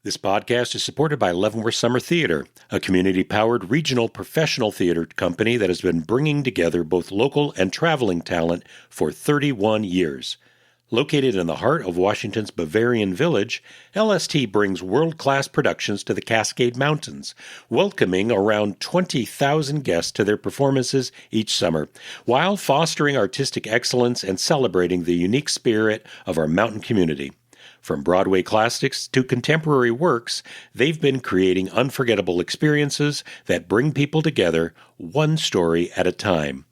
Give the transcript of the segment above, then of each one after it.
This podcast is supported by Leavenworth Summer Theater, a community-powered regional professional theater company that has been bringing together both local and traveling talent for 31 years. Located in the heart of Washington's Bavarian Village, LST brings world-class productions to the Cascade Mountains, welcoming around 20,000 guests to their performances each summer, while fostering artistic excellence and celebrating the unique spirit of our mountain community. From Broadway classics to contemporary works, they've been creating unforgettable experiences that bring people together one story at a time.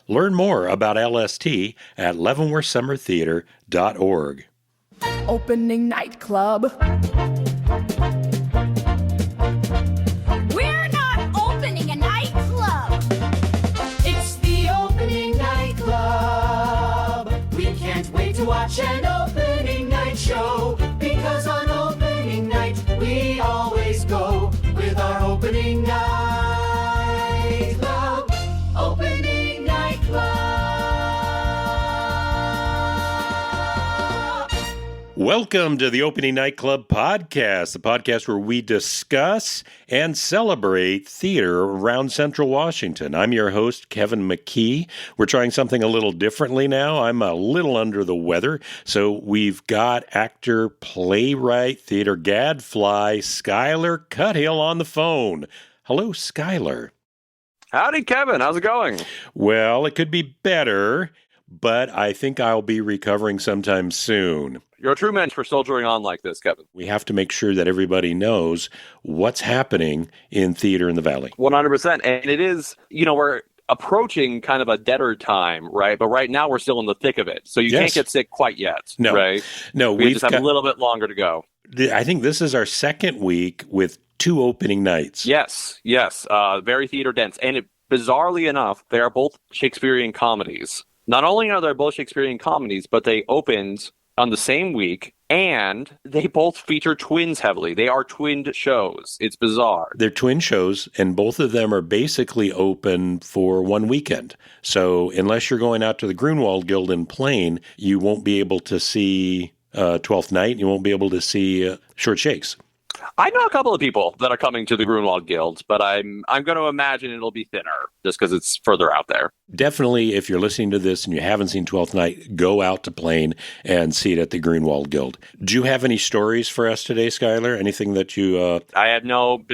Learn more about LST at leavenworthsummertheater.org. Opening nightclub. We're not opening a nightclub. It's the opening nightclub. We can't wait to watch an opening night show, because on opening night we always go with our opening night club. Opening night club. Welcome to the Opening Night Club podcast, the podcast where we discuss and celebrate theater around Central Washington. I'm your host, Kevin McKee. We're trying something a little differently now. I'm a little under the weather, so we've got actor, playwright, theater gadfly, Skyler Cuthill on the phone. Hello, Skyler. Howdy, Kevin. How's it going? Well, it could be better, but I think I'll be recovering sometime soon. You're a true mensch for soldiering on like this, Kevin. We have to make sure that everybody knows what's happening in theater in the Valley. 100%. And it is, we're approaching kind of a deader time, right? But right now we're still in the thick of it. So you can't get sick quite yet, no. Right? No, we just have a little bit longer to go. I think this is our second week with 2 opening nights. Yes. Very theater dense. And bizarrely enough, they are both Shakespearean comedies. Not only are they both Shakespearean comedies, but they opened on the same week, and they both feature twins heavily. They are twinned shows. It's bizarre. They're twin shows, and both of them are basically open for one weekend. So unless you're going out to the Grunwald Guild in Plain, you won't be able to see Twelfth Night, and you won't be able to see Short Shakes. I know a couple of people that are coming to the Grunwald Guild, but I'm going to imagine it'll be thinner just because it's further out there. Definitely, if you're listening to this and you haven't seen Twelfth Night, go out to Plain and see it at the Grunwald Guild. Do you have any stories for us today, Skyler? Anything that you... I have no $1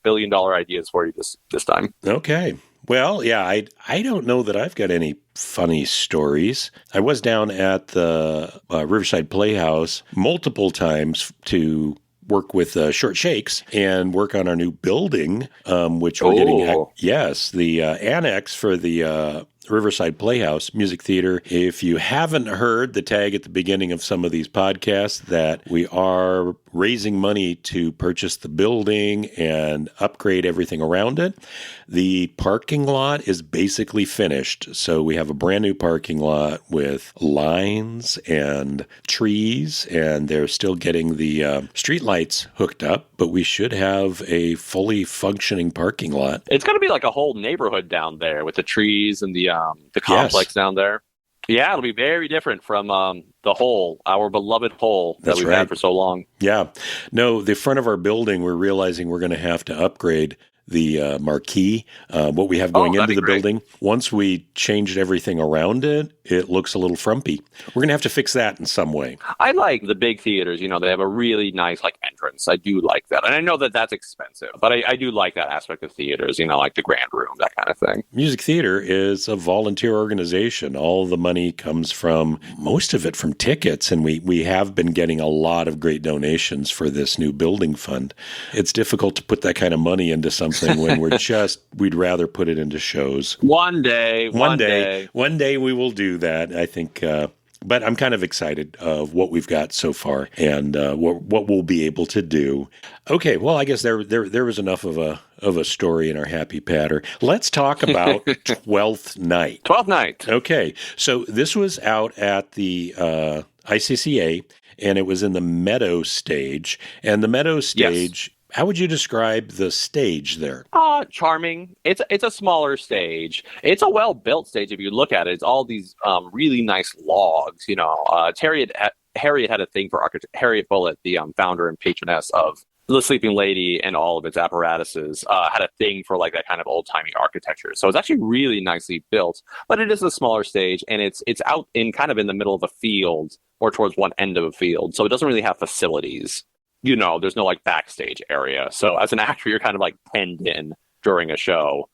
billion ideas for you this time. Okay. Well, yeah, I don't know that I've got any funny stories. I was down at the Riverside Playhouse multiple times to work with Short Shakes and work on our new building, which we're getting. Yes, the annex for the Riverside Playhouse Music Theater. If you haven't heard the tag at the beginning of some of these podcasts that we are raising money to purchase the building and upgrade everything around it, the parking lot is basically finished. So we have a brand new parking lot with lines and trees, and they're still getting the street lights hooked up, but we should have a fully functioning parking lot. It's going to be like a whole neighborhood down there with the trees and the complex down there. Yeah, it'll be very different from the hole, our beloved hole that we've had for so long. Yeah. No, the front of our building, we're realizing we're going to have to upgrade the marquee, what we have going into the building. Once we changed everything around it, it looks a little frumpy. We're going to have to fix that in some way. I like the big theaters. They have a really nice entrance. I do like that. And I know that that's expensive, but I do like that aspect of theaters, like the Grand Room, that kind of thing. Music Theater is a volunteer organization. All the money comes from, most of it from tickets, and we have been getting a lot of great donations for this new building fund. It's difficult to put that kind of money into something when we'd rather put it into shows. One day we will do that, I think. But I'm kind of excited of what we've got so far and what we'll be able to do. Okay, well, I guess there was enough of a story in our happy patter. Let's talk about Twelfth Night. Twelfth Night. Okay, so this was out at the ICCA, and it was in the Meadow stage. And the Meadow stage... Yes. How would you describe the stage there? Charming. It's a smaller stage. It's a well-built stage if you look at it. It's all these really nice logs. Terry Harriet had a thing for architecture. Harriet Bullitt, the founder and patroness of the Sleeping Lady and all of its apparatuses, had a thing for like that kind of old-timey architecture. So it's actually really nicely built, but it is a smaller stage, and it's out in kind of in the middle of a field or towards one end of a field. So it doesn't really have facilities. There's no like backstage area. So as an actor, you're kind of like penned in during a show.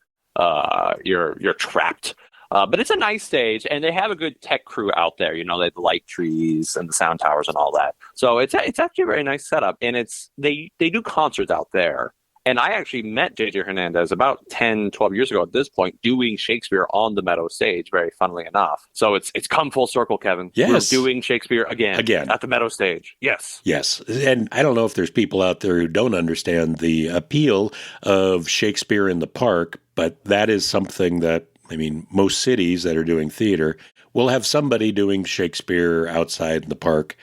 You're trapped. But it's a nice stage, and they have a good tech crew out there. They have the light trees and the sound towers and all that. So it's actually a very nice setup, and they do concerts out there. And I actually met J.J. Hernandez about 10, 12 years ago at this point, doing Shakespeare on the Meadow stage, very funnily enough. So it's come full circle, Kevin. Yes. We're doing Shakespeare again at the Meadow stage. Yes. Yes. And I don't know if there's people out there who don't understand the appeal of Shakespeare in the park, but that is something that, most cities that are doing theater will have somebody doing Shakespeare outside in the park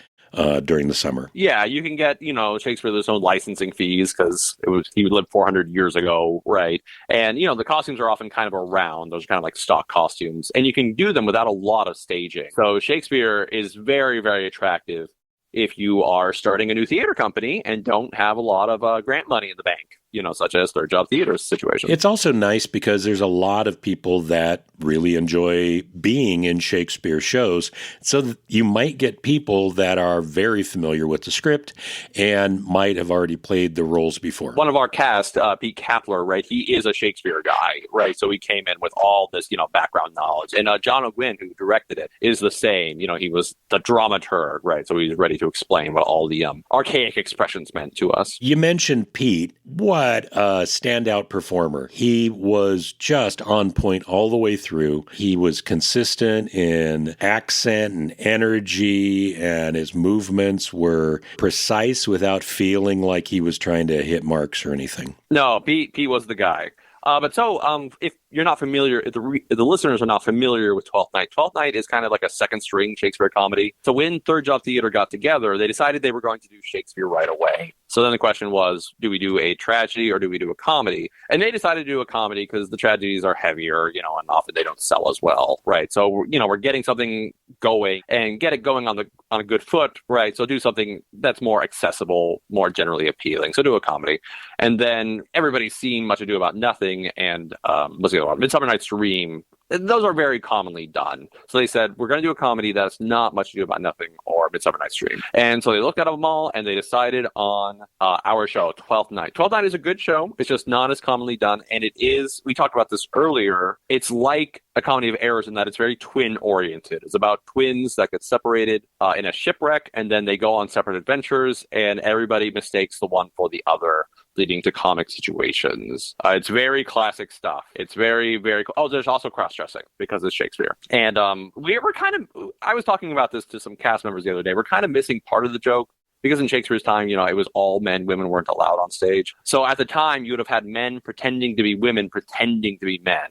during the summer. Yeah, you can get, Shakespeare, there's no licensing fees because he lived 400 years ago, right? And, the costumes are often kind of around. Those are kind of like stock costumes. And you can do them without a lot of staging. So Shakespeare is very, very attractive if you are starting a new theater company and don't have a lot of grant money in the bank, such as Third Job Theater's situation. It's also nice because there's a lot of people that really enjoy being in Shakespeare shows. So you might get people that are very familiar with the script and might have already played the roles before. One of our cast, Pete Kapler, right, he is a Shakespeare guy, right? So he came in with all this, background knowledge. And John O'Gwyn, who directed it, is the same. He was the dramaturg, right? So he's ready to explain what all the archaic expressions meant to us. You mentioned Pete. What a standout performer. He was just on point all the way through. He was consistent in accent and energy, and his movements were precise without feeling like he was trying to hit marks or anything. No, Pete was the guy. If you're not familiar, if the listeners are not familiar with Twelfth Night, Twelfth Night is kind of like a second string Shakespeare comedy. So when Third Job Theater got together, they decided they were going to do Shakespeare right away. So then the question was, do we do a tragedy or do we do a comedy? And they decided to do a comedy because the tragedies are heavier, and often they don't sell as well, right? So, we're getting something going and get it going on a good foot, right? So do something that's more accessible, more generally appealing. So do a comedy. And then everybody's seen Much Ado About Nothing and what's the other one? Midsummer Night's Dream. Those are very commonly done. So they said, we're going to do a comedy that's not Much Ado About Nothing or Midsummer Night's Dream. And so they looked at them all and they decided on our show, Twelfth Night. Twelfth Night is a good show. It's just not as commonly done. And it is, we talked about this earlier, it's like a comedy of errors in that it's very twin-oriented. It's about twins that get separated in a shipwreck, and then they go on separate adventures, and everybody mistakes the one for the other, leading to comic situations. It's very classic stuff. It's very, very... Oh, there's also cross-dressing because it's Shakespeare. And we were kind of... I was talking about this to some cast members the other day. We're kind of missing part of the joke. Because in Shakespeare's time, it was all men. Women weren't allowed on stage. So at the time, you would have had men pretending to be women, pretending to be men.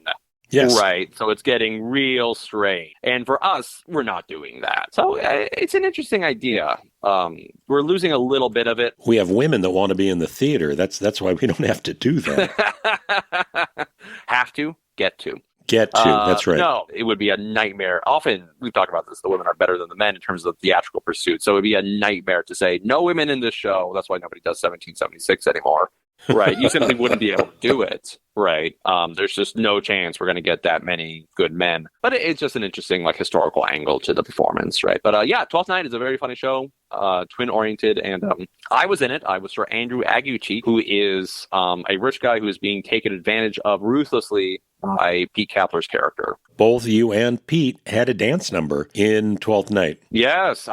Yes. Right. So it's getting real strange. And for us, we're not doing that. So it's an interesting idea. We're losing a little bit of it. We have women that want to be in the theater. That's why we don't have to do that. Have to, get to. Get to, that's right. No, it would be a nightmare. Often, we've talked about this, the women are better than the men in terms of the theatrical pursuit. So it would be a nightmare to say, no women in this show. That's why nobody does 1776 anymore. Right. You simply wouldn't be able to do it. Right. There's just no chance we're going to get that many good men. But it's just an interesting, historical angle to the performance. Right. But Twelfth Night is a very funny show, twin-oriented. And I was in it. I was Sir Andrew Aguchi, who is a rich guy who is being taken advantage of ruthlessly by Pete Kapler's character. Both you and Pete had a dance number in Twelfth Night. Yes,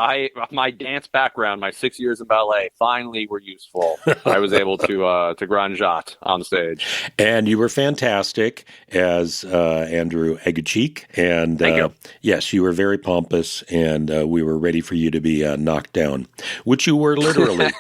my dance background, my 6 years in ballet, finally were useful. I was able to grunge on stage. And you were fantastic as Andrew Aguchi. And Thank you. Yes, you were very pompous, and we were ready for you to be knocked down, which you were literally.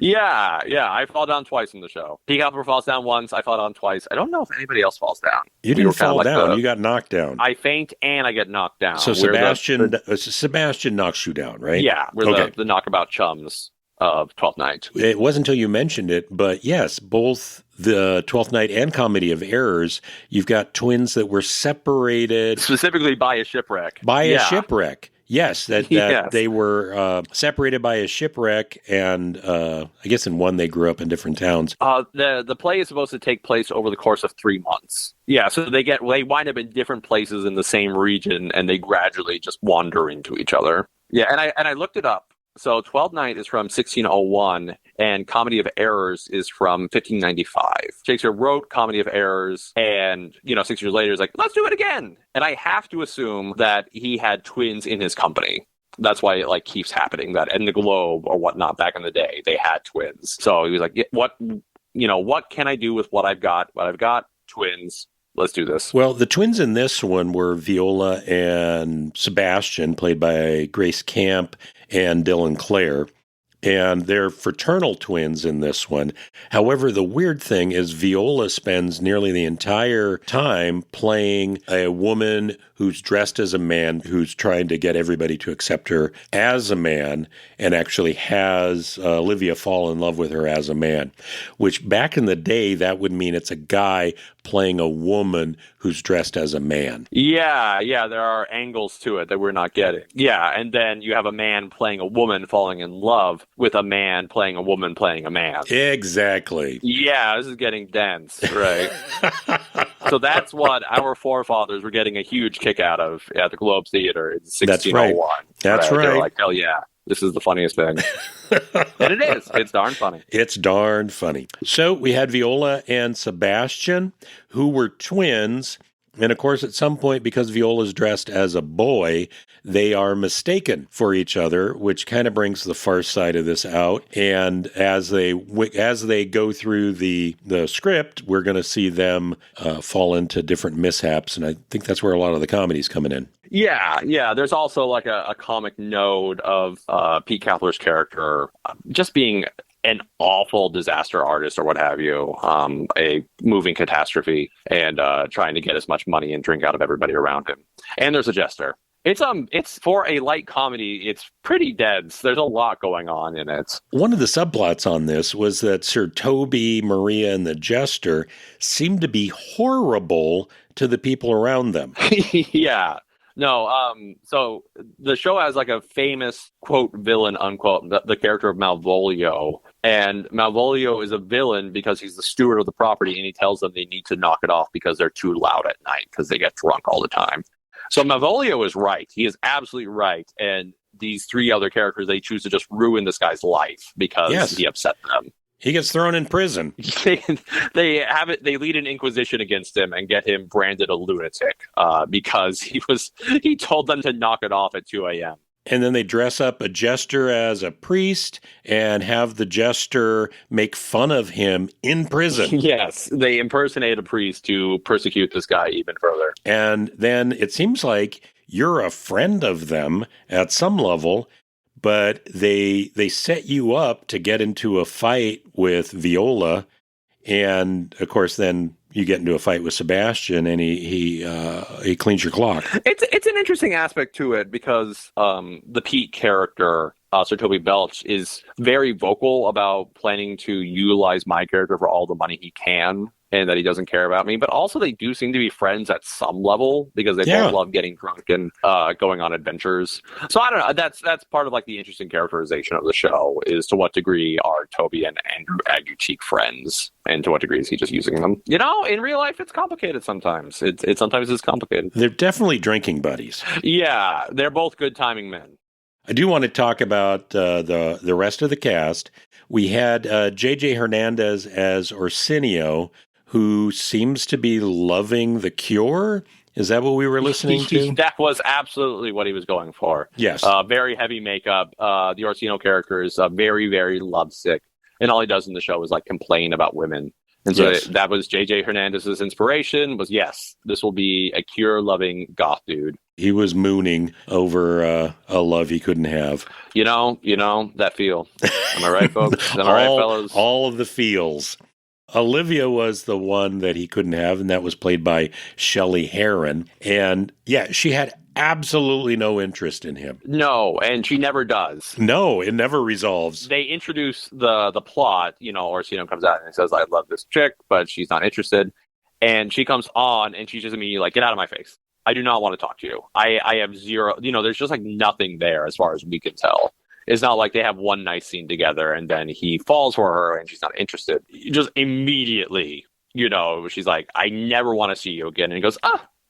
Yeah, I fall down twice in the show. Pete Kapler falls down once, I fall down twice. I don't know if anybody else falls down. You didn't fall down, you got knocked down. I faint and I get knocked down. So Sebastian knocks you down, right? Yeah, we're the knockabout chums of Twelfth Night. It wasn't until you mentioned it, but yes, both the Twelfth Night and Comedy of Errors, you've got twins that were separated. Specifically by a shipwreck. By a shipwreck. Yes, that Yes. they were separated by a shipwreck, and I guess in one they grew up in different towns. The play is supposed to take place over the course of 3 months. Yeah, so they wind up in different places in the same region, and they gradually just wander into each other. Yeah, and I looked it up. So Twelfth Night is from 1601, and Comedy of Errors is from 1595. Shakespeare wrote Comedy of Errors, and 6 years later, he's like, let's do it again. And I have to assume that he had twins in his company. That's why it keeps happening. That in the Globe or whatnot back in the day, they had twins. So he was like, what can I do with what I've got? What I've got, twins. Let's do this. Well, the twins in this one were Viola and Sebastian, played by Grace Camp and Dylan Clare. And they're fraternal twins in this one. However, the weird thing is Viola spends nearly the entire time playing a woman who's dressed as a man, who's trying to get everybody to accept her as a man, and actually has Olivia fall in love with her as a man, which back in the day, that would mean it's a guy playing a woman who's dressed as a man. Yeah, there are angles to it that we're not getting. Yeah, and then you have a man playing a woman falling in love with a man playing a woman playing a man. Exactly. Yeah, this is getting dense, right? So that's what our forefathers were getting a huge kick out of at the Globe Theater in 1601. That's right. They're like, hell yeah, this is the funniest thing. And it is. It's darn funny. It's darn funny. So we had Viola and Sebastian, who were twins. And of course, at some point, because Viola's dressed as a boy, they are mistaken for each other, which kind of brings the farce side of this out. And as they go through the script, we're going to see them fall into different mishaps. And I think that's where a lot of the comedy's coming in. Yeah. There's also a comic node of Pete Kapler's character just being an awful disaster artist or what have you, a moving catastrophe, and trying to get as much money and drink out of everybody around him. And there's a jester. It's for a light comedy. It's pretty dense. There's a lot going on in it. One of the subplots on this was that Sir Toby, Maria, and the jester seemed to be horrible to the people around them. Yeah. No, so the show has a famous, quote, villain, unquote, the character of Malvolio. And Malvolio is a villain because he's the steward of the property, and he tells them they need to knock it off because they're too loud at night because they get drunk all the time. So Malvolio is right. He is absolutely right. And these three other characters, they choose to just ruin this guy's life because he upset them. He gets thrown in prison. They lead an inquisition against him and get him branded a lunatic because he told them to knock it off at 2 a.m. And then they dress up a jester as a priest and have the jester make fun of him in prison. Yes, they impersonate a priest to persecute this guy even further. And then it seems like you're a friend of them at some level, but they set you up to get into a fight with Viola, and of course then you get into a fight with Sebastian, and he cleans your clock. It's an interesting aspect to it because the Pete character, Sir Toby Belch, is very vocal about planning to utilize my character for all the money he can, and that he doesn't care about me. But also they do seem to be friends at some level because they both love getting drunk and going on adventures. So I don't know. That's part of the interesting characterization of the show is to what degree are Toby and Andrew Aguchique friends, and to what degree is he just using them? In real life, it's complicated sometimes. It sometimes is complicated. They're definitely drinking buddies. Yeah, they're both good timing men. I do want to talk about the rest of the cast. We had J.J. Hernandez as Orsinio, who seems to be loving The Cure. Is that what we were listening to? That was absolutely what he was going for. Yes. Very heavy makeup. The Orsino character is very, very lovesick. And all he does in the show is complain about women. And so that was J.J. Hernandez's inspiration was, yes, this will be a Cure-loving goth dude. He was mooning over a love he couldn't have. You know, that feel. Am I right, folks? Am I right, fellas? All of the feels. Olivia was the one that he couldn't have, and that was played by Shelley Heron. And she had absolutely no interest in him. No, and she never does. No, it never resolves. They introduce the plot, Orsino comes out and says, I love this chick, but she's not interested. And she comes on and she's just immediately like, get out of my face. I do not want to talk to you. I have zero, there's just like nothing there as far as we can tell. It's not like they have one nice scene together and then he falls for her and she's not interested. Just immediately, she's like, I never want to see you again. And he goes,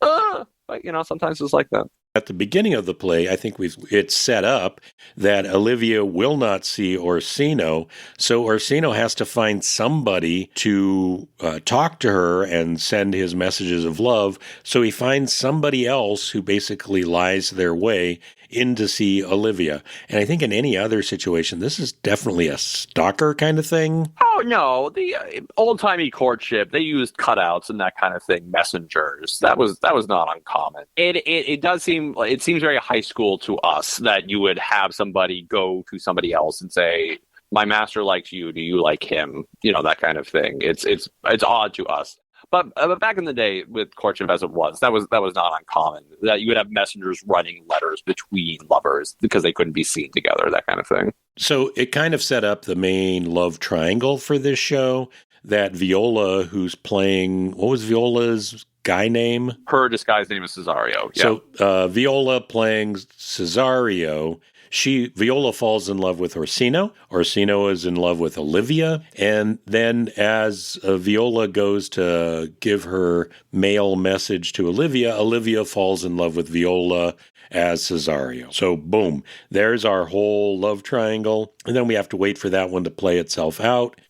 But, sometimes it's like that. At the beginning of the play, I think it's set up that Olivia will not see Orsino, so Orsino has to find somebody to talk to her and send his messages of love. So he finds somebody else who basically lies their way in to see Olivia. And I think in any other situation, this is definitely a stalker kind of thing. Oh, no. The old-timey courtship, they used cutouts and that kind of thing, messengers. That was not uncommon. It does seem, it seems very high school to us that you would have somebody go to somebody else and say, my master likes you, do you like him? That kind of thing. It's odd to us. But back in the day with courtship as it was, that was not uncommon. That you would have messengers running letters between lovers because they couldn't be seen together, that kind of thing. So it kind of set up the main love triangle for this show. That Viola, who's playing, what was Viola's guy name? Her disguised name is Cesario. Yeah. So Viola playing Cesario. Viola falls in love with Orsino. Orsino is in love with Olivia. And then as Viola goes to give her mail message to Olivia, Olivia falls in love with Viola as Cesario. So boom, there's our whole love triangle. And then we have to wait for that one to play itself out.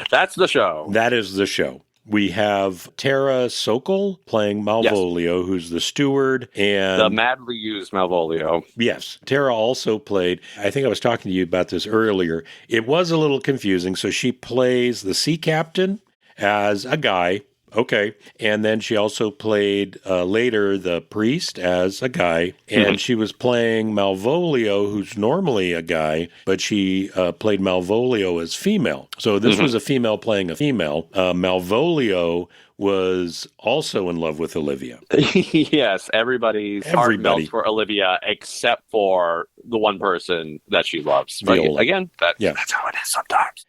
That's the show. That is the show. We have Tara Sokol playing Malvolio, who's the steward. And the madly used Malvolio. Yes. Tara also played, I think I was talking to you about this earlier. It was a little confusing. So she plays the sea captain as a guy. Okay. And then she also played later the priest as a guy. And she was playing Malvolio, who's normally a guy, but she played Malvolio as female. So this was a female playing a female. Malvolio was also in love with Olivia. Yes, everybody's heart melts for Olivia except for the one person that she loves. Viola. But again, that's how it is sometimes.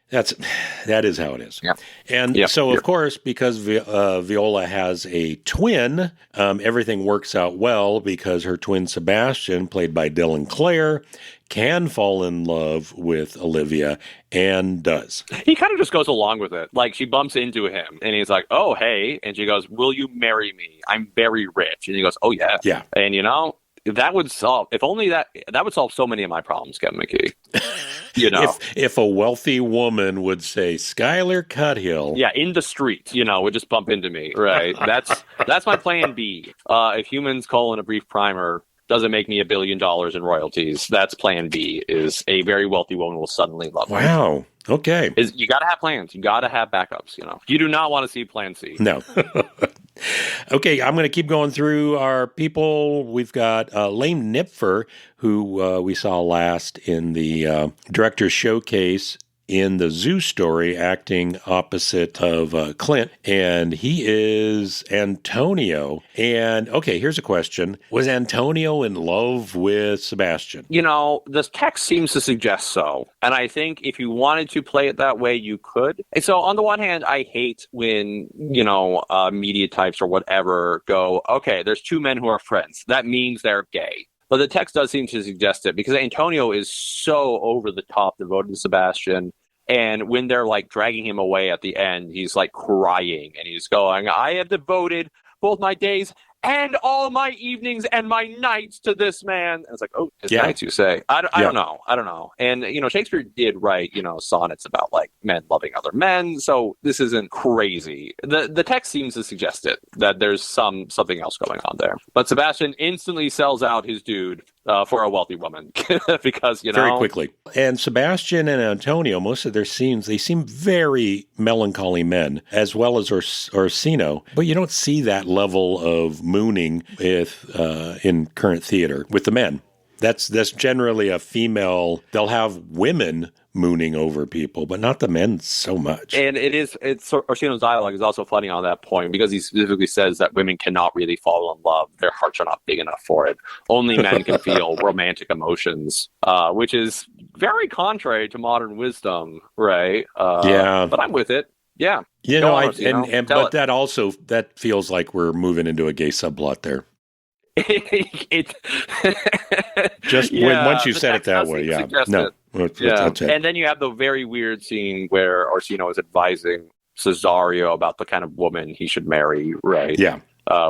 That is how it is. Yeah. And so, of course, because Viola has a twin, everything works out well because her twin Sebastian, played by Dylan Clare, can fall in love with Olivia and does. He kind of just goes along with it. Like, she bumps into him and he's like, oh, hey. And she goes, will you marry me? I'm very rich. And he goes, oh, yeah. Yeah. And, that would solve, if only that would solve so many of my problems, Kevin McKee. If a wealthy woman would say, Skyler Cuthill. Yeah, in the street, would just bump into me. Right. That's my plan B. If Humans: A Brief Primer doesn't make me $1 billion in royalties, that's plan B, is a very wealthy woman will suddenly love me. Wow. Okay. You got to have plans. You got to have backups, You do not want to see plan C. No. Okay, I'm going to keep going through our people. We've got Lane Knipfer, who we saw last in the director's showcase in the Zoo Story, acting opposite of Clint, and he is Antonio. And, okay, here's a question. Was Antonio in love with Sebastian? The text seems to suggest so, and I think if you wanted to play it that way, you could. And so, on the one hand, I hate when, media types or whatever go, okay, there's two men who are friends. That means they're gay. But the text does seem to suggest it because Antonio is so over the top devoted to Sebastian. And when they're like dragging him away at the end, he's like crying and he's going, I have devoted both my days and all my evenings and my nights to this man. And it's like, oh, his nights, you say. I don't know. And, Shakespeare did write, sonnets about like men loving other men. So this isn't crazy. The text seems to suggest it, that there's something else going on there. But Sebastian instantly sells out his dude for a wealthy woman because, Very quickly. And Sebastian and Antonio, most of their scenes, they seem very melancholy men, as well as Orsino. But you don't see that level of mooning in current theater with the men. That's generally a female. They'll have women mooning over people, but not the men so much. And Orsino's dialogue is also funny on that point because he specifically says that women cannot really fall in love. Their hearts are not big enough for it. Only men can feel romantic emotions, which is very contrary to modern wisdom, right? But I'm with it. Yeah. But that feels like we're moving into a gay subplot there. it Just once you said it that way, yeah. No, that's it. And then you have the very weird scene where Orsino is advising Cesario about the kind of woman he should marry, right? Yeah.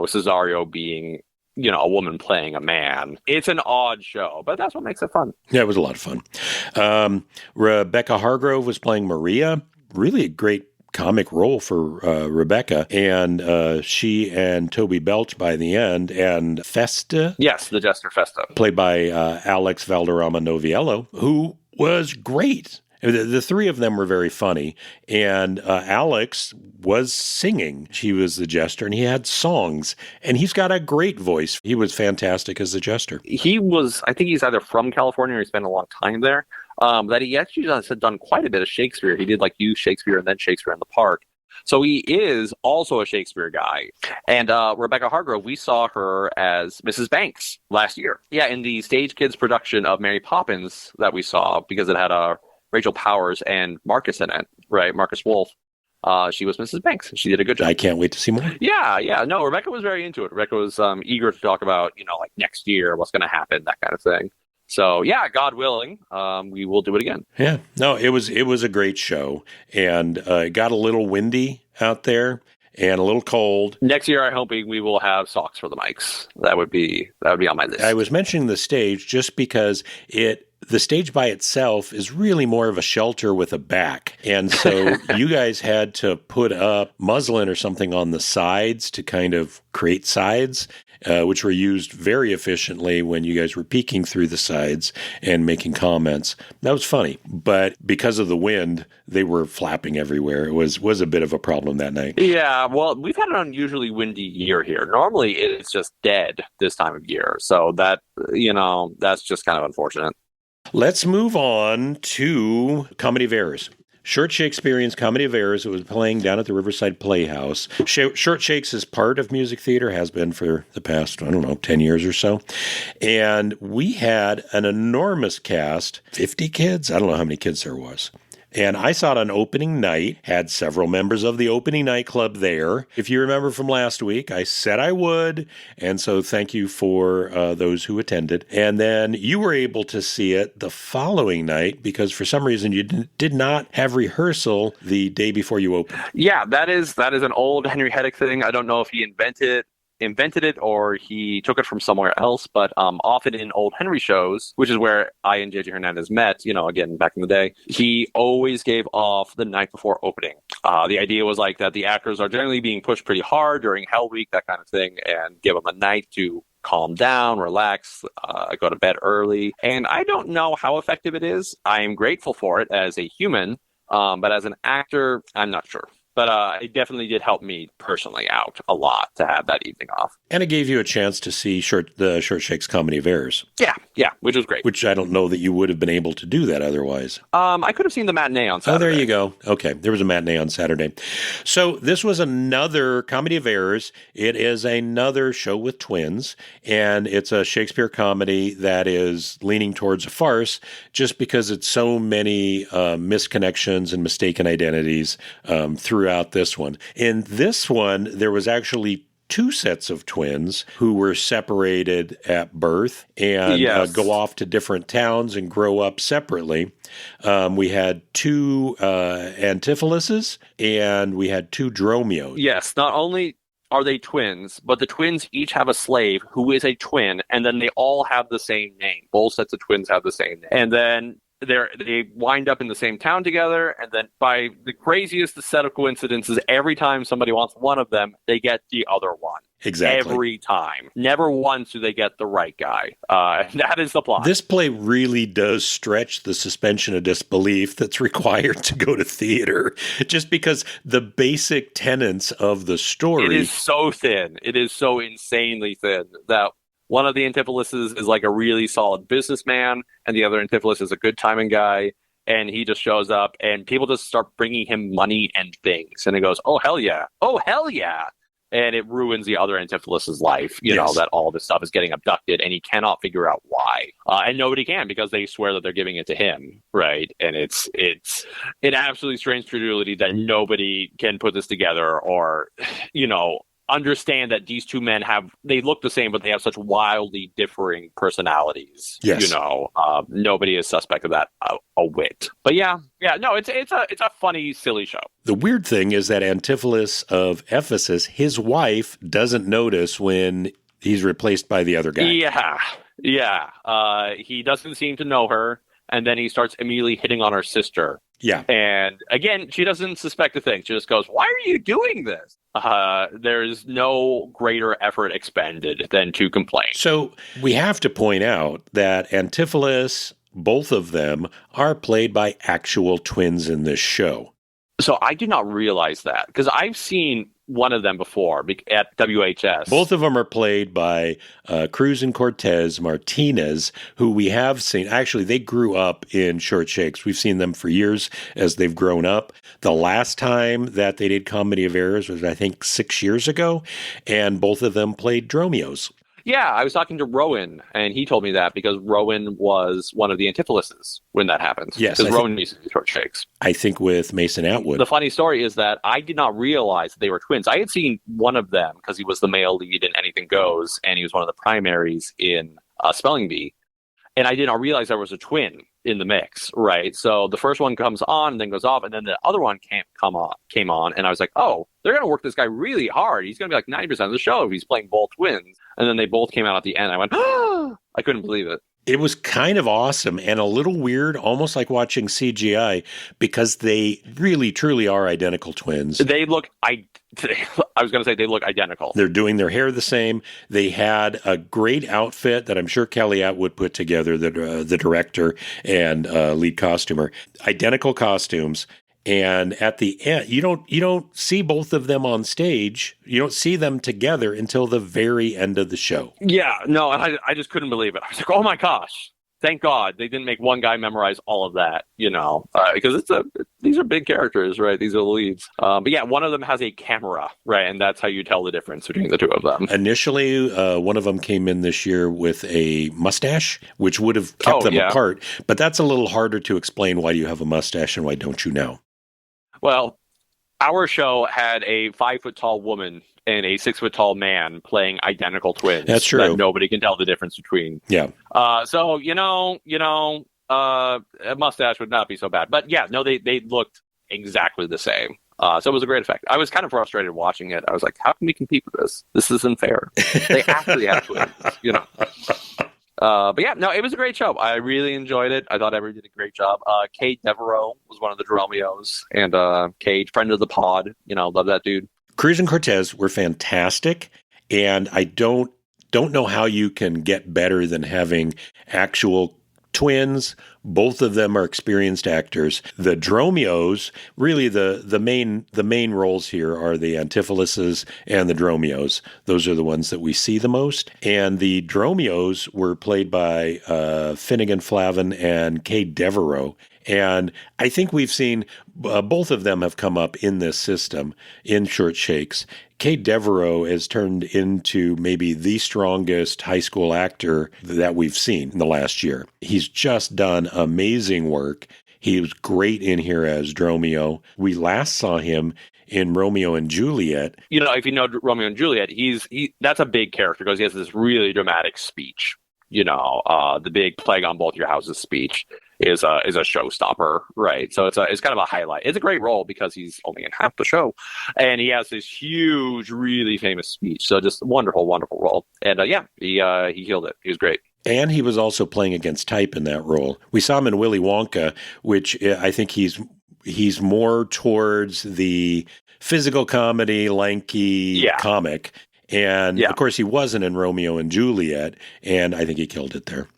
With Cesario being, a woman playing a man. It's an odd show, but that's what makes it fun. Yeah, it was a lot of fun. Rebecca Hargrove was playing Maria. Really a great comic role for Rebecca, and she and Toby Belch by the end, and Festa. Yes, the Jester Festa. Played by Alex Valderrama Noviello, who was great. The three of them were very funny, and Alex was singing. He was the jester, and he had songs, and he's got a great voice. He was fantastic as the jester. I think he's either from California or he spent a long time there. That he actually had done quite a bit of Shakespeare. He did Youth Shakespeare and then Shakespeare in the Park. So he is also a Shakespeare guy. And Rebecca Hargrove, we saw her as Mrs. Banks last year. Yeah, in the Stage Kids production of Mary Poppins that we saw, because it had Rachel Powers and Marcus in it, right? Marcus Wolf. She was Mrs. Banks. She did a good job. I can't wait to see more. Yeah. No, Rebecca was very into it. Rebecca was eager to talk about, next year, what's going to happen, that kind of thing. So, yeah, God willing, we will do it again. Yeah. No, it was a great show. And it got a little windy out there and a little cold. Next year, I'm hoping we will have socks for the mics. That would be on my list. I was mentioning the stage just because the stage by itself is really more of a shelter with a back. And so you guys had to put up muslin or something on the sides to kind of create sides, which were used very efficiently when you guys were peeking through the sides and making comments. That was funny. But because of the wind, they were flapping everywhere. It was a bit of a problem that night. Yeah, well, we've had an unusually windy year here. Normally, it's just dead this time of year. So that, that's just kind of unfortunate. Let's move on to Comedy of Errors. Short Shakespearean's Comedy of Errors. It was playing down at the Riverside Playhouse. Short Shakes is part of music theater, has been for the past, 10 years or so. And we had an enormous cast, 50 kids. I don't know how many kids there was. And I saw it on opening night, had several members of the opening night club there. If you remember from last week, I said I would. And so thank you for those who attended. And then you were able to see it the following night because for some reason you did not have rehearsal the day before you opened. Yeah, that is an old Henry Heddick thing. I don't know if he invented it or he took it from somewhere else, but often in old Henry shows, which is where I and JJ Hernandez met, again, back in the day, he always gave off the night before opening. The idea was that the actors are generally being pushed pretty hard during Hell Week, that kind of thing, and give them a night to calm down, relax, go to bed early. And I don't know how effective it is. I am grateful for it as a human, but as an actor, I'm not sure. But it definitely did help me personally out a lot to have that evening off. And it gave you a chance to see the Short Shakes Comedy of Errors. Yeah, which was great. Which I don't know that you would have been able to do that otherwise. I could have seen the matinee on Saturday. Oh, there you go. Okay, there was a matinee on Saturday. So this was another Comedy of Errors. It is another show with twins, and it's a Shakespeare comedy that is leaning towards a farce just because it's so many misconnections and mistaken identities throughout this one. In this one, there was actually two sets of twins who were separated at birth and go off to different towns and grow up separately. We had two Antipholuses and we had two Dromios. Yes, not only are they twins, but the twins each have a slave who is a twin, and then they all have the same name. Both sets of twins have the same name. And then they wind up in the same town together, and then by the craziest set of coincidences, every time somebody wants one of them, they get the other one. Exactly. Every time. Never once do they get the right guy. That is the plot. This play really does stretch the suspension of disbelief that's required to go to theater, just because the basic tenets of the story. It is so thin. It is so insanely thin that one of the Antipholuses is a really solid businessman, and the other Antipholus is a good timing guy, and he just shows up, and people just start bringing him money and things, and he goes, oh, hell yeah. Oh, hell yeah. And it ruins the other Antipholus's life, you know, that all this stuff is getting abducted, and he cannot figure out why. And nobody can, because they swear that they're giving it to him, right? And it's an absolutely strange credulity that nobody can put this together or, understand that these two men they look the same, but they have such wildly differing personalities. Yes. Nobody is suspect of that a whit. But no, it's a funny, silly show. The weird thing is that Antipholus of Ephesus, his wife doesn't notice when he's replaced by the other guy. Yeah. He doesn't seem to know her, and then he starts immediately hitting on her sister. Yeah. And again, she doesn't suspect a thing. She just goes, "Why are you doing this?" There's no greater effort expended than to complain. So we have to point out that Antipholus, both of them, are played by actual twins in this show. So I did not realize that, because I've seen one of them before at WHS. Both of them are played by Cruz and Cortez Martinez, who we have seen. Actually, they grew up in Short Shakes. We've seen them for years as they've grown up. The last time that they did Comedy of Errors was, I think, 6 years ago, and both of them played Dromios. Yeah, I was talking to Rowan, and he told me that because Rowan was one of the Antipholuses when that happened. Yes. Because Rowan used to do Short Shakes. I think with Mason Atwood. The funny story is that I did not realize they were twins. I had seen one of them because he was the male lead in Anything Goes, and he was one of the primaries in Spelling Bee. And I did not realize there was a twin in the mix, right? So the first one comes on and then goes off, and then the other one came on, and I was like, oh, they're going to work this guy really hard. He's going to be like 90% of the show if he's playing both twins. And then they both came out at the end. I went, oh, I couldn't believe it. It was kind of awesome and a little weird, almost like watching CGI, because they really, truly are identical twins. They look, I was going to say they look identical. They're doing their hair the same. They had a great outfit that I'm sure Kelly Atwood put together, the director and lead costumer. Identical costumes. And at the end, you don't see both of them on stage. You don't see them together until the very end of the show. Yeah, no, I just couldn't believe it. I was like, oh my gosh, thank God they didn't make one guy memorize all of that, because these are big characters, right? These are the leads. But yeah, one of them has a camera, right? And that's how you tell the difference between the two of them. Initially, one of them came in this year with a mustache, which would have kept them apart. But that's a little harder to explain. Why do you have a mustache and why don't you now? Well, our show had a 5-foot-tall woman and a 6-foot-tall man playing identical twins. That's true. That nobody can tell the difference between. Yeah. So a mustache would not be so bad. But yeah, no, they looked exactly the same. So it was a great effect. I was kind of frustrated watching it. I was like, how can we compete with this? This isn't fair. They actually have twins, But yeah, no, it was a great show. I really enjoyed it. I thought everyone did a great job. Kate Devereaux was one of the Dromios, and Kate, friend of the pod. Love that dude. Cruz and Cortez were fantastic, and I don't know how you can get better than having actual twins. Both of them are experienced actors. The Dromios, really the main roles here are the Antipholuses and the Dromios. Those are the ones that we see the most. And the Dromios were played by Finnegan Flavin and Kay Devereaux. And I think we've seen both of them have come up in this system in Short Shakes. Kate Devereaux has turned into maybe the strongest high school actor that we've seen in the last year. He's just done amazing work. He was great in here as Dromio. We last saw him in Romeo and Juliet. If you know Romeo and Juliet, that's a big character because he has this really dramatic speech. The big plague on both your houses speech is a showstopper, right? So it's kind of a highlight. It's a great role because he's only in half the show, and he has this huge, really famous speech. So just wonderful, wonderful role. And he killed it. He was great. And he was also playing against type in that role. We saw him in Willy Wonka, which I think he's more towards the physical comedy, lanky comic. And of course, he wasn't in Romeo and Juliet, and I think he killed it there.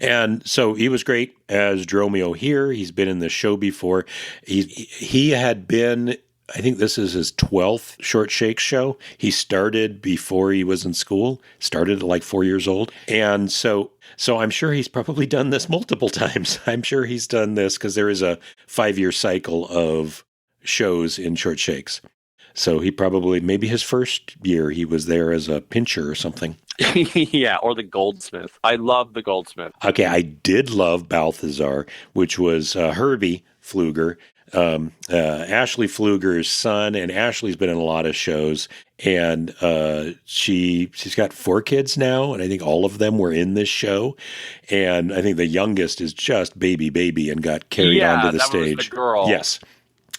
And so he was great as Dromio here. He's been in the show before. He had been, I think this is his 12th Short Shakes show. He started before he was in school, started at like 4 years old. And so I'm sure he's probably done this multiple times. I'm sure he's done this because there is a 5-year cycle of shows in Short Shakes. So he probably, maybe his first year, he was there as a pincher or something. Yeah, or the Goldsmith. I love the Goldsmith. Okay, I did love Balthazar, which was Herbie Pfluger, Ashley Pfluger's son, and Ashley's been in a lot of shows. And she's got 4 kids now, and I think all of them were in this show. And I think the youngest is just baby and got carried onto the stage. Was the girl. Yes.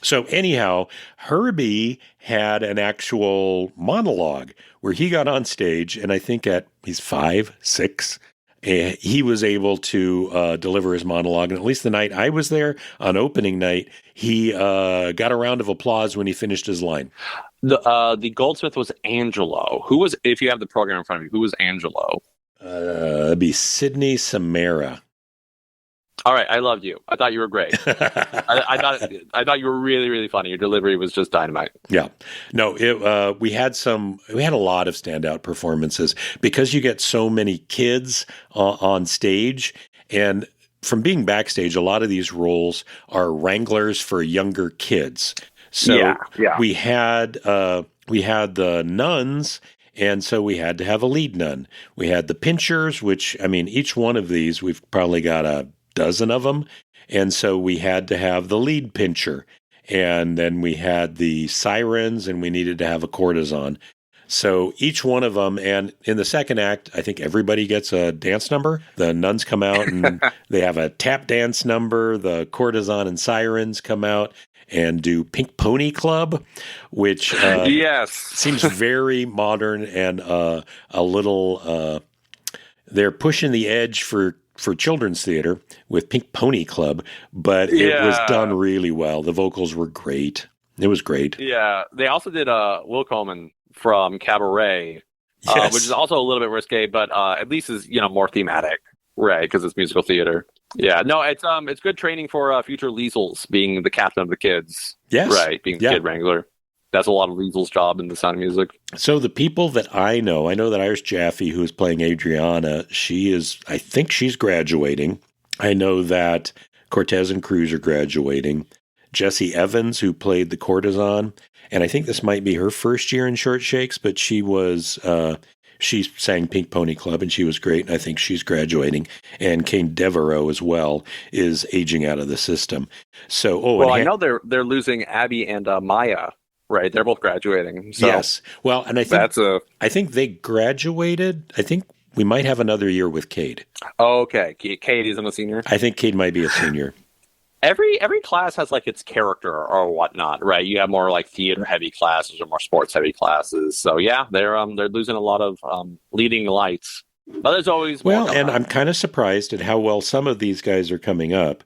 So anyhow, Herbie had an actual monologue where he got on stage, and I think he's 5, 6. He was able to deliver his monologue. And at least the night I was there on opening night, he got a round of applause when he finished his line. The Goldsmith was Angelo. Who was, if you have the program in front of you, who was Angelo? It'd be Sidney Samara. All right, I loved you. I thought you were great. I thought you were really, really funny. Your delivery was just dynamite. Yeah, no, we had a lot of standout performances because you get so many kids on stage, and from being backstage, a lot of these roles are wranglers for younger kids. So we had the nuns. And so we had to have a lead nun. We had the pinchers, which, I mean, each one of these, we've probably got a dozen of them. And so we had to have the lead pincher. And then we had the sirens, and we needed to have a courtesan. So each one of them, and in the second act, I think everybody gets a dance number. The nuns come out and they have a tap dance number. The courtesan and sirens come out and do Pink Pony Club, which seems very modern and a little, they're pushing the edge for children's theater with Pink Pony Club, but it was done really well. The vocals were great. It was great. Yeah. They also did Will Coleman from Cabaret, which is also a little bit risque, but at least is, more thematic, right? Because it's musical theater. Yeah, no, it's good training for future Liesels, being the captain of the kids. Yes. Right, being the kid wrangler. That's a lot of Liesel's job in The Sound of Music. So the people that I know that Iris Jaffe, who is playing Adriana, I think she's graduating. I know that Cortez and Cruz are graduating. Jessie Evans, who played the courtesan, and I think this might be her first year in Short Shakes, but she sang Pink Pony Club, and she was great, and I think she's graduating. And Kane Devereaux as well is aging out of the system. So, I know they're losing Abby and Maya, right? They're both graduating. So yes. Well, and I think they graduated. I think we might have another year with Cade. Oh, okay. Cade isn't a senior? I think Cade might be a senior. Every class has like its character or whatnot, right? You have more like theater heavy classes or more sports heavy classes. So yeah, they're losing a lot of leading lights. But there's always more. And I'm kind of surprised at how well some of these guys are coming up.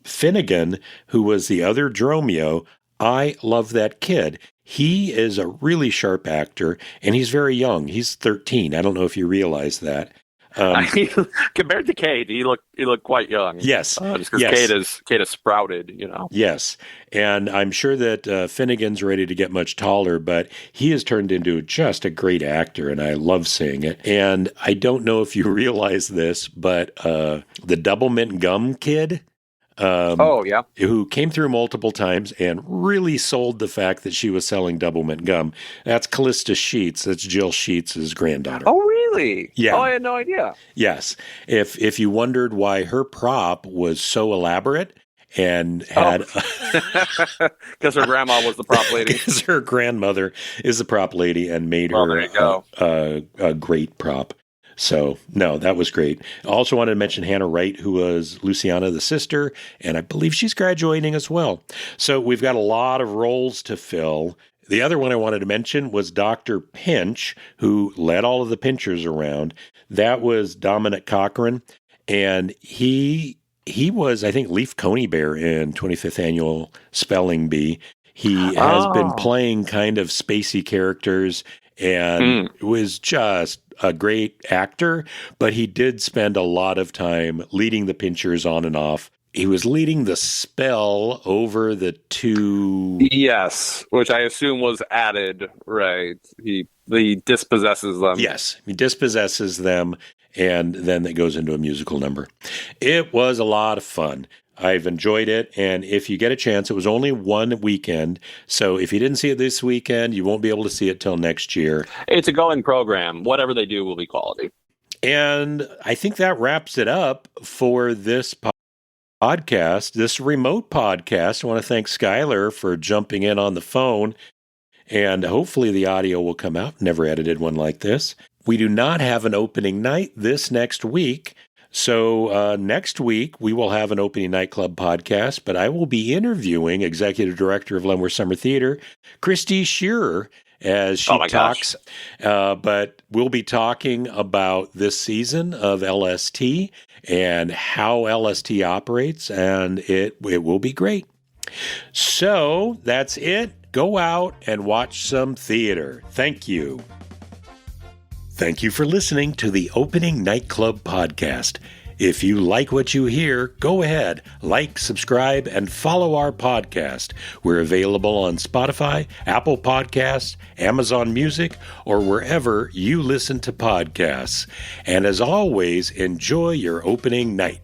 Finnegan, who was the other Dromio, I love that kid. He is a really sharp actor, and he's very young. He's 13. I don't know if you realize that. Compared to Cade, he looked quite young. Yes, just because Cade is sprouted, Yes, and I'm sure that Finnegan's ready to get much taller, but he has turned into just a great actor, and I love seeing it. And I don't know if you realize this, but the Double Mint Gum kid. Who came through multiple times and really sold the fact that she was selling Double Mint Gum. That's Callista Sheets. That's Jill Sheets' granddaughter. Oh, really? Yeah. Oh, I had no idea. Yes. If you wondered why her prop was so elaborate and had... Because her grandma was the prop lady. Because her grandmother is the prop lady and made her a great prop. So, no, that was great. I also wanted to mention Hannah Wright, who was Luciana the sister, and I believe she's graduating as well. So we've got a lot of roles to fill. The other one I wanted to mention was Dr. Pinch, who led all of the pinchers around. That was Dominic Cochran, and he was, I think, Leaf Coneybear in 25th Annual Spelling Bee. He has been playing kind of spacey characters and was just a great actor, but he did spend a lot of time leading the pinchers on and off. He was leading the spell over the two... Yes, which I assume was added, right? He dispossesses them. Yes, he dispossesses them, and then it goes into a musical number. It was a lot of fun. I've enjoyed it, and if you get a chance, it was only one weekend, so if you didn't see it this weekend, you won't be able to see it till next year. It's a going program. Whatever they do will be quality. And I think that wraps it up for this podcast, this remote podcast. I want to thank Skyler for jumping in on the phone and hopefully the audio will come out. Never edited one like this. We do not have an opening night this next week. So next week, we will have an opening nightclub podcast, but I will be interviewing Executive Director of Leavenworth Summer Theater, Christy Shearer, as she talks. But we'll be talking about this season of LST and how LST operates, and it will be great. So that's it. Go out and watch some theater. Thank you. Thank you for listening to the Opening Nightclub podcast. If you like what you hear, go ahead, like, subscribe, and follow our podcast. We're available on Spotify, Apple Podcasts, Amazon Music, or wherever you listen to podcasts. And as always, enjoy your opening night.